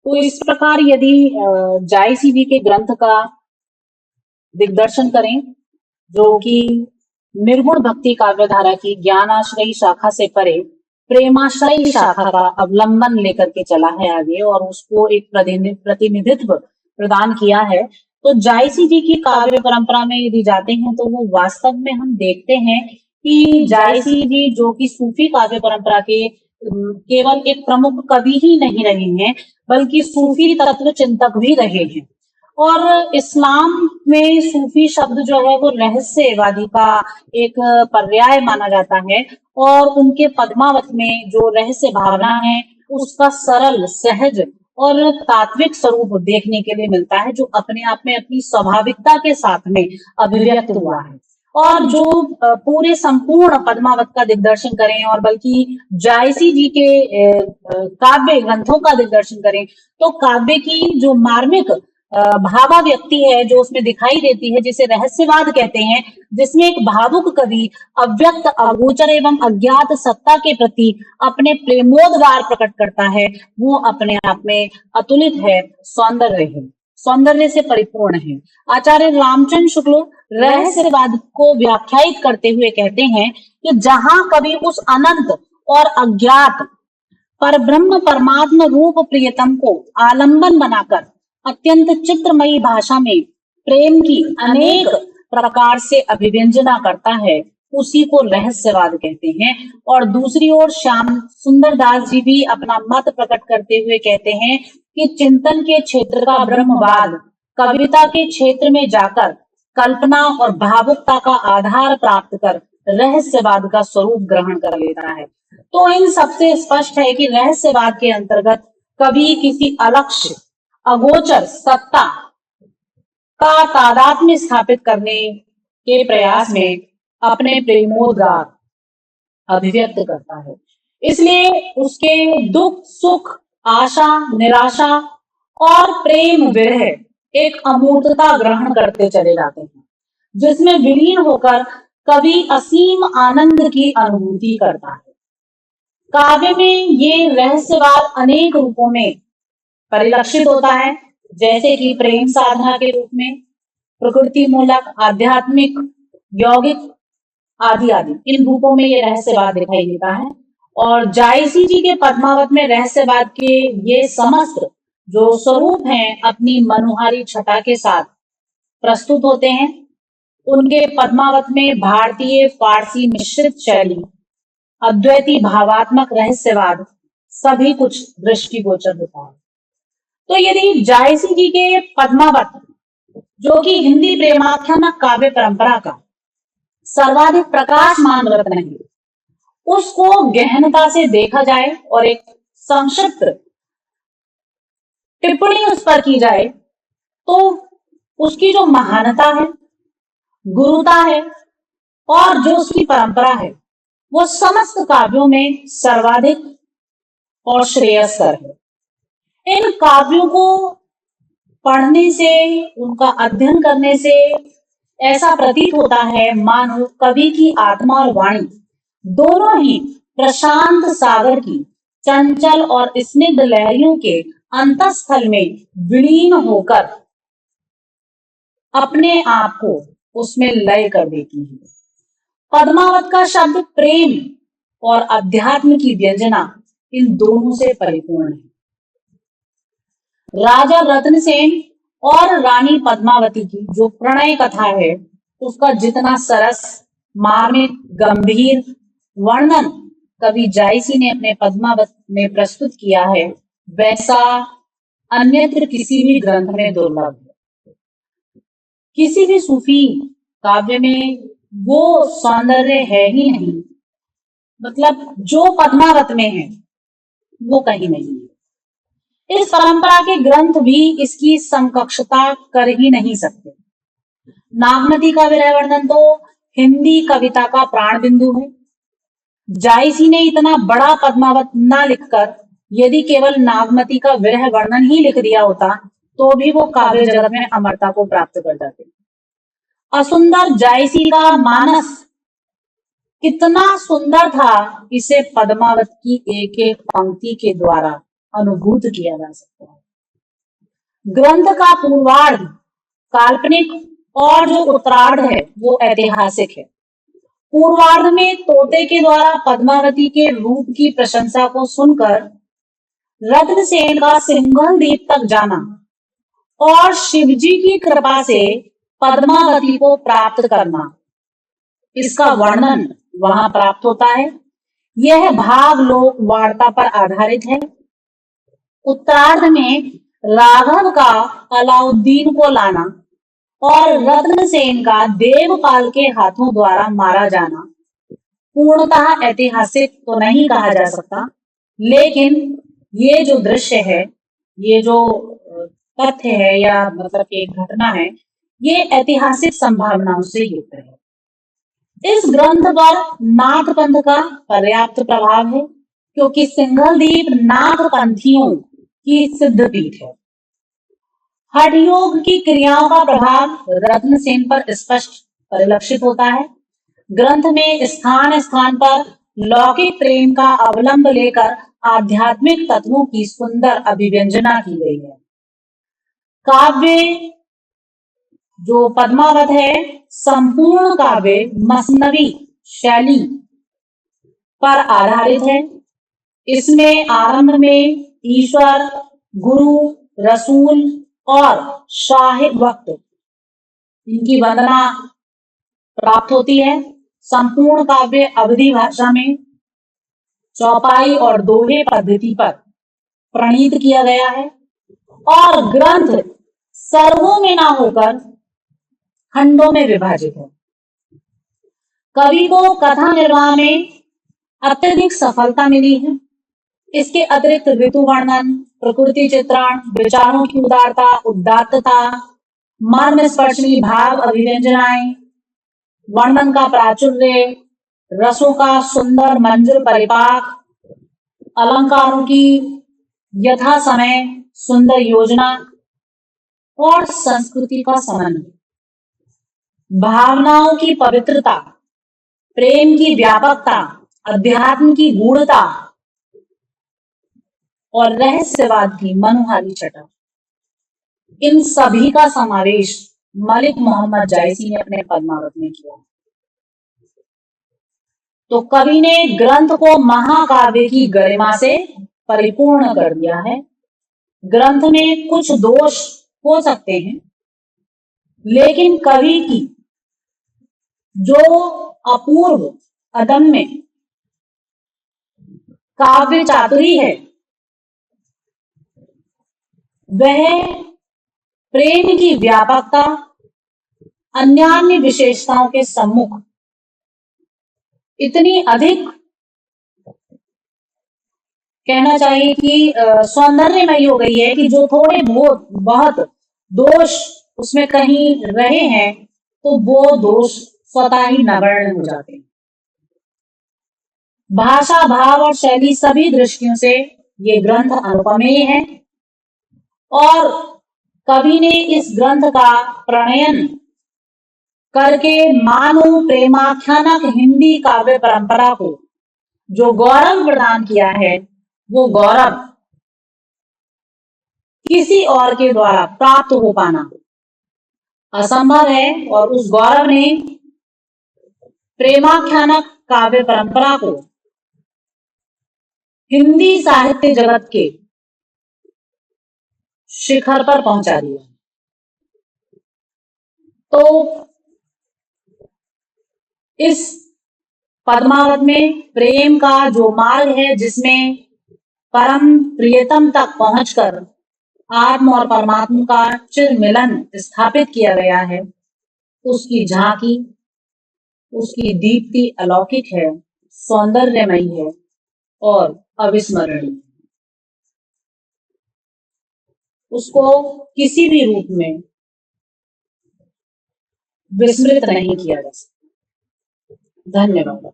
तो इस प्रकार यदि जायसी जी के ग्रंथ का दिग्दर्शन करें, जो कि निर्गुण भक्ति काव्यधारा की ज्ञानाश्रयी शाखा से परे प्रेमाश्रयी शाखा का अवलंबन लेकर के चला है आगे और उसको एक प्रतिनिधित्व प्रदान किया है, तो जायसी जी की काव्य परंपरा में यदि जाते हैं तो वो वास्तव में हम देखते हैं कि जायसी जी जो कि सूफी काव्य परंपरा के केवल एक प्रमुख कवि ही नहीं रहे हैं, बल्कि सूफी तत्व चिंतक भी रहे हैं। और इस्लाम में सूफी शब्द जो है वो रहस्यवादी का एक पर्याय माना जाता है और उनके पद्मावत में जो रहस्य भावना है उसका सरल, सहज और तात्विक स्वरूप देखने के लिए मिलता है, जो अपने आप में अपनी स्वाभाविकता के साथ में अभिव्यक्त हुआ है। और जो पूरे संपूर्ण पद्मावत का दिग्दर्शन करें और बल्कि जायसी जी के काव्य ग्रंथों का दिग्दर्शन करें, तो काव्य की जो मार्मिक भावाव्यक्ति है जो उसमें दिखाई देती है, जिसे रहस्यवाद कहते हैं, जिसमें एक भावुक कवि अव्यक्त, अगोचर एवं अज्ञात सत्ता के प्रति अपने प्रेमोद्गार प्रकट करता है, वो अपने आप में अतुलित है, सौंदर्य से परिपूर्ण है। आचार्य रामचंद्र शुक्ल रहस्यवाद को व्याख्यायित करते हुए कहते हैं कि जहां कवि उस अनंत और अज्ञात पर ब्रह्म परमात्म रूप प्रियतम को आलंबन बनाकर अत्यंत चित्रमयी भाषा में प्रेम की अनेक प्रकार से अभिव्यंजना करता है, उसी को रहस्यवाद कहते हैं। और दूसरी ओर श्याम सुंदर दास जी भी अपना मत प्रकट करते हुए कहते हैं कि चिंतन के क्षेत्र का ब्रह्मवाद कविता के क्षेत्र में जाकर कल्पना और भावुकता का आधार प्राप्त कर रहस्यवाद का स्वरूप ग्रहण कर लेता है। तो इन सबसे स्पष्ट है कि रहस्यवाद के अंतर्गत कभी किसी अलक्ष्य, अगोचर सत्ता का तादात्म्य स्थापित करने के प्रयास में अपने प्रेमोद्गार अभिव्यक्त करता है। इसलिए उसके दुख, सुख, आशा, निराशा और प्रेम विरह एक अमूर्तता ग्रहण करते चले जाते हैं, जिसमें विलीन होकर कवि असीम आनंद की अनुभूति करता है। काव्य में ये रहस्यवाद अनेक रूपों में परिलक्षित होता है, जैसे कि प्रेम साधना के रूप में, प्रकृति मूलक, आध्यात्मिक, यौगिक आदि आदि इन रूपों में ये रहस्यवाद दिखाई देता है। और जायसी जी के पद्मावत में रहस्यवाद के ये समस्त जो स्वरूप हैं अपनी मनोहारी छटा के साथ प्रस्तुत होते हैं। उनके पद्मावत में भारतीय फारसी मिश्रित शैली, अद्वैती भावात्मक रहस्यवाद सभी कुछ दृष्टिगोचर होता है। तो यदि जायसी जी के पद्मावत, जो कि हिंदी प्रेमाख्यान काव्य परंपरा का सर्वाधिक प्रकाशमान रत्न है, उसको गहनता से देखा जाए और एक संक्षिप्त टिप्पणी उस पर की जाए, तो उसकी जो महानता है, गुरुता है और जो उसकी परंपरा है, वो समस्त काव्यों में सर्वाधिक और श्रेयस्कर है। इन काव्यों को पढ़ने से, उनका अध्ययन करने से ऐसा प्रतीत होता है मानो कवि की आत्मा और वाणी दोनों ही प्रशांत सागर की चंचल और स्निग्ध लहरियों के अंतःस्थल में विलीन होकर अपने आप को उसमें लय कर देती है। पद्मावत का शब्द प्रेम और अध्यात्म की व्यंजना इन दोनों से परिपूर्ण है। राजा रत्नसेन और रानी पद्मावती की जो प्रणय कथा है, उसका जितना सरस, मार्मिक, गंभीर वर्णन कवि जायसी ने अपने पद्मावत में प्रस्तुत किया है, वैसा अन्यत्र किसी भी ग्रंथ में दुर्लभ है। किसी भी सूफी काव्य में वो सौंदर्य है ही नहीं, मतलब जो पद्मावत में है वो कहीं नहीं है। इस परंपरा के ग्रंथ भी इसकी समकक्षता कर ही नहीं सकते। नागमती का विरह वर्णन तो हिंदी कविता का प्राण बिंदु है। जायसी ने इतना बड़ा पद्मावत न लिखकर यदि केवल नागमती का विरह वर्णन ही लिख दिया होता, तो भी वो काव्य जगत में अमरता को प्राप्त कर जाते। असुंदर जायसी का मानस कितना सुंदर था, इसे पद्मावत की एक एक पंक्ति के द्वारा अनुभूत किया जा सकता है। ग्रंथ का पूर्वार्ध काल्पनिक और जो उत्तरार्ध है वो ऐतिहासिक है। पूर्वार्ध में तोते के द्वारा पद्मावती के रूप की प्रशंसा को सुनकर रत्नसेन का सिंघल द्वीप तक जाना और शिवजी की कृपा से पद्मावती को प्राप्त करना, इसका वर्णन वहां प्राप्त होता है। यह भाग लोक वार्ता पर आधारित है। उत्तरार्ध में राघव का अलाउद्दीन को लाना और रत्नसेन का देवपाल के हाथों द्वारा मारा जाना पूर्णतः ऐतिहासिक तो नहीं कहा जा सकता, लेकिन ये जो दृश्य है, ये जो तथ्य है या मतलब एक घटना है, ये ऐतिहासिक संभावनाओं से युक्त है। इस ग्रंथ पर नाथ पंथ का पर्याप्त प्रभाव है, क्योंकि सिंघल द्वीप नाथ पंथियों की सिद्ध पीठ है। हठ योग की क्रियाओं का प्रभाव रत्नसेन पर स्पष्ट परिलक्षित होता है। ग्रंथ में स्थान स्थान पर लौकिक प्रेम का अवलंब लेकर आध्यात्मिक तत्वों की सुंदर अभिव्यंजना की गई है। काव्य जो पद्मावत है, संपूर्ण काव्य मसनवी शैली पर आधारित है। इसमें आरंभ में ईश्वर, गुरु, रसूल और शाहिद वक्त इनकी वंदना प्राप्त होती है। संपूर्ण काव्य अवधी भाषा में चौपाई और दोहे पद्धति पर प्रणीत किया गया है और ग्रंथ सर्गों में ना होकर खंडों में विभाजित है। कवि को कथा निर्वाह में अत्यधिक सफलता मिली है। इसके अतिरिक्त ऋतु वर्णन, प्रकृति चित्रण, विचारों की उदारता, उदात्तता, मर्म स्पर्शनी भाव अभिव्यंजनाएं, वर्णन का प्राचुर्य, रसों का सुंदर मंजर परिपाक, अलंकारों की यथा समय सुंदर योजना और संस्कृति का समन्वय, भावनाओं की पवित्रता, प्रेम की व्यापकता, अध्यात्म की गूढ़ता और रहस्यवाद की मनोहारी छटा, इन सभी का समावेश मलिक मोहम्मद जायसी ने अपने पद्मावत में किया। तो कवि ने ग्रंथ को महाकाव्य की गरिमा से परिपूर्ण कर दिया है। ग्रंथ में कुछ दोष हो सकते हैं, लेकिन कवि की जो अपूर्व अदम्य काव्य चातुरी है, वह प्रेम की व्यापकता अन्यान्य विशेषताओं के सम्मुख इतनी अधिक कहना चाहिए कि सौंदर्यमयी हो गई है कि जो थोड़े बहुत दोष उसमें कहीं रहे हैं तो वो दोष स्वतः ही नगण्य हो जाते हैं। भाषा, भाव और शैली सभी दृष्टियों से ये ग्रंथ अनुपमेय है और कवि ने इस ग्रंथ का प्रणयन करके मानव प्रेमाख्यानक हिंदी काव्य परंपरा को जो गौरव प्रदान किया है, वो गौरव किसी और के द्वारा प्राप्त हो पाना असंभव है और उस गौरव ने प्रेमाख्यानक काव्य परंपरा को हिंदी साहित्य जगत के शिखर पर पहुंचा दिया। तो इस पद्मावत में प्रेम का जो मार्ग है, जिसमें परम प्रियतम तक पहुंचकर आत्म और परमात्मा का चिर मिलन स्थापित किया गया है, उसकी झांकी, उसकी दीप्ति अलौकिक है, सौंदर्यमयी है और अविस्मरणीय। उसको किसी भी रूप में विस्मृत नहीं किया जा सकता। धन्यवाद।